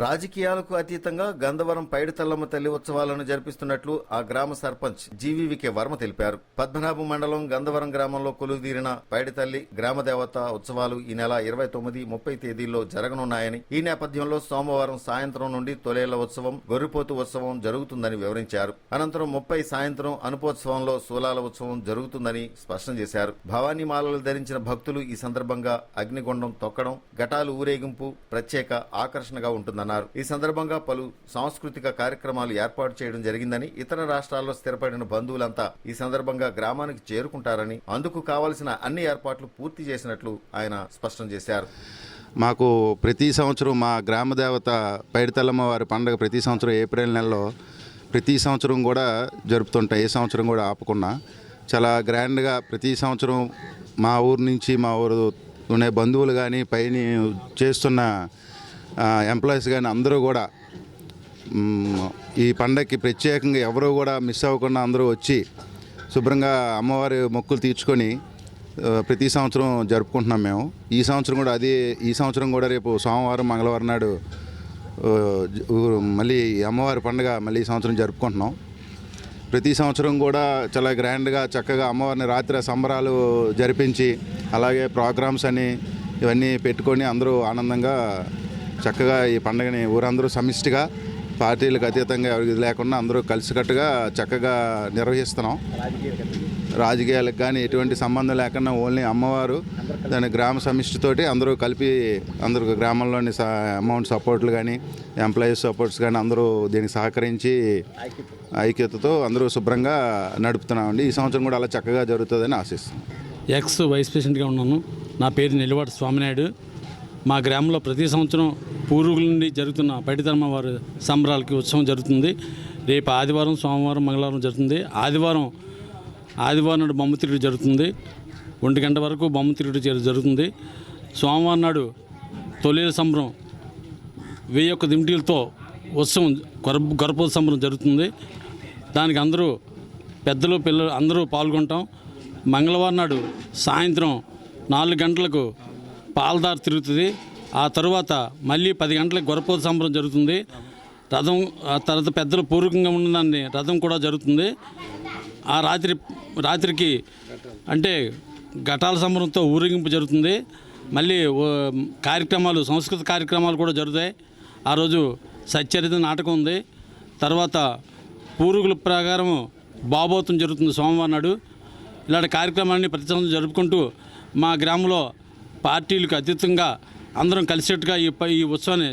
రాజకీయాలకు అతీతంగా గంధవరం పైడితల్లమ్మ తల్లి ఉత్సవాలను జరిపిస్తున్నట్లు ఆ గ్రామ సర్పంచ్ జీవీవికే వర్మ తెలిపారు. పద్మనాభం మండలం గంధవరం గ్రామంలో కొలువుదీరిన పైడితల్లి గ్రామ దేవత ఉత్సవాలు ఈ నెల 29, 30 తేదీల్లో జరగనున్నాయని, ఈ నేపథ్యంలో సోమవారం సాయంత్రం నుండి తొలేళ్ల ఉత్సవం, గొర్రెపోతు ఉత్సవం జరుగుతుందని వివరించారు. అనంతరం 30 సాయంత్రం అనుపోత్సవంలో శూలాల ఉత్సవం జరుగుతుందని స్పష్టం చేశారు. భవానీ మాలలు ధరించిన భక్తులు ఈ సందర్భంగా అగ్నిగుండం తొక్కడం, ఘటాలు ఊరేగింపు ప్రత్యేక ఆకర్షణగా ఉంటుందన్నారు. ఈ సందర్భంగా పలు సాంస్కృతిక కార్యక్రమాలు ఏర్పాటు చేయడం జరిగిందని, ఇతర రాష్ట్రాల్లో స్థిరపడిన బంధువులంతా ఈ సందర్భంగా గ్రామానికి చేరుకుంటారని, అందుకు కావలసిన అన్ని ఏర్పాట్లు పూర్తి చేసినట్లు ఆయన స్పష్టం చేశారు. మాకు ప్రతి సంవత్సరం మా గ్రామ దేవత పైడితల్లమ్మ వారి పండుగ ప్రతి సంవత్సరం ఏప్రిల్ నెలలో ప్రతి సంవత్సరం కూడా జరుపుతుంటాం. ఏ సంవత్సరం కూడా ఆపకుండా చాలా గ్రాండ్గా ప్రతి సంవత్సరం మా ఊరు నుంచి మా ఊరు ఉండే బంధువులు కానీ పైన చేస్తున్న ఎంప్లాయీస్ కానీ అందరూ కూడా ఈ పండగకి ప్రత్యేకంగా ఎవరూ కూడా మిస్ అవ్వకుండా అందరూ వచ్చి శుభ్రంగా అమ్మవారి మొక్కులు తీర్చుకొని ప్రతి సంవత్సరం జరుపుకుంటున్నాం మేము. ఈ సంవత్సరం కూడా రేపు సోమవారం మంగళవారం నాడు మళ్ళీ అమ్మవారి పండుగ మళ్ళీ ఈ సంవత్సరం జరుపుకుంటున్నాం. ప్రతి సంవత్సరం కూడా చాలా గ్రాండ్గా చక్కగా అమ్మవారిని రాత్రి సంబరాలు జరిపించి, అలాగే ప్రోగ్రామ్స్ అని ఇవన్నీ పెట్టుకొని అందరూ ఆనందంగా చక్కగా ఈ పండుగని ఊరందరూ సమిష్టిగా పార్టీలకు అతీతంగా ఎవరికి లేకుండా అందరూ కలిసికట్టుగా చక్కగా నిర్వహిస్తున్నాం. రాజకీయాలకు కానీ ఎటువంటి సంబంధం లేకుండా ఓన్లీ అమ్మవారు దాని గ్రామ సమిష్టితోటి అందరూ కలిపి అందరూ గ్రామంలోని అమౌంట్ సపోర్ట్లు కానీ ఎంప్లాయీస్ సపోర్ట్స్ కానీ అందరూ దీనికి సహకరించి ఐక్యతతో అందరూ శుభ్రంగా నడుపుతున్నామండి. ఈ సంవత్సరం కూడా అలా చక్కగా జరుగుతుందని ఆశిస్తున్నాం. ఎక్స్ వైస్ ప్రెసిడెంట్గా ఉన్నాను. నా పేరు నెల్లివాటి స్వామినాయుడు. మా గ్రామంలో ప్రతి సంవత్సరం పూర్వీకుల నుండి జరుగుతున్న పైడితల్లమ్మ వారి సంబరాలకి ఉత్సవం జరుగుతుంది. రేపు ఆదివారం, సోమవారం, మంగళవారం జరుగుతుంది. ఆదివారం నాడు బొమ్మ తిరుగుడు జరుగుతుంది. 1 గంట వరకు బొమ్మ తిరుగుడు జరుగుతుంది. సోమవారం నాడు తొలేల సంబరం 1001 దింటీలతో ఉత్సవం గొర్రెపోతు సంబరం జరుగుతుంది. దానికి అందరూ పెద్దలు పిల్లలు అందరూ పాల్గొంటాం. మంగళవారం నాడు సాయంత్రం 4 గంటలకు పాలదారి తిరుగుతుంది. ఆ తర్వాత మళ్ళీ 10 గంటలకు గొర్రెపోతు సంబరం జరుగుతుంది. రథం తర్వాత పెద్దలు పూర్వకంగా ఉన్నదాన్ని రథం కూడా జరుగుతుంది. ఆ రాత్రికి అంటే ఘటాల సంబరంతో ఊరేగింపు జరుగుతుంది. మళ్ళీ కార్యక్రమాలు, సంస్కృత కార్యక్రమాలు కూడా జరుగుతాయి. ఆ రోజు సచ్చరిత నాటకం ఉంది. తర్వాత పూర్వీకుల ప్రకారం బాబోతం జరుగుతుంది సోమవారం నాడు. ఇలాంటి కార్యక్రమాన్ని ప్రతి సంవత్సరం జరుపుకుంటూ మా గ్రామంలో పార్టీలకు అతీతంగా అందరం కలిసేట్టుగా ఈ ఉత్సవాన్ని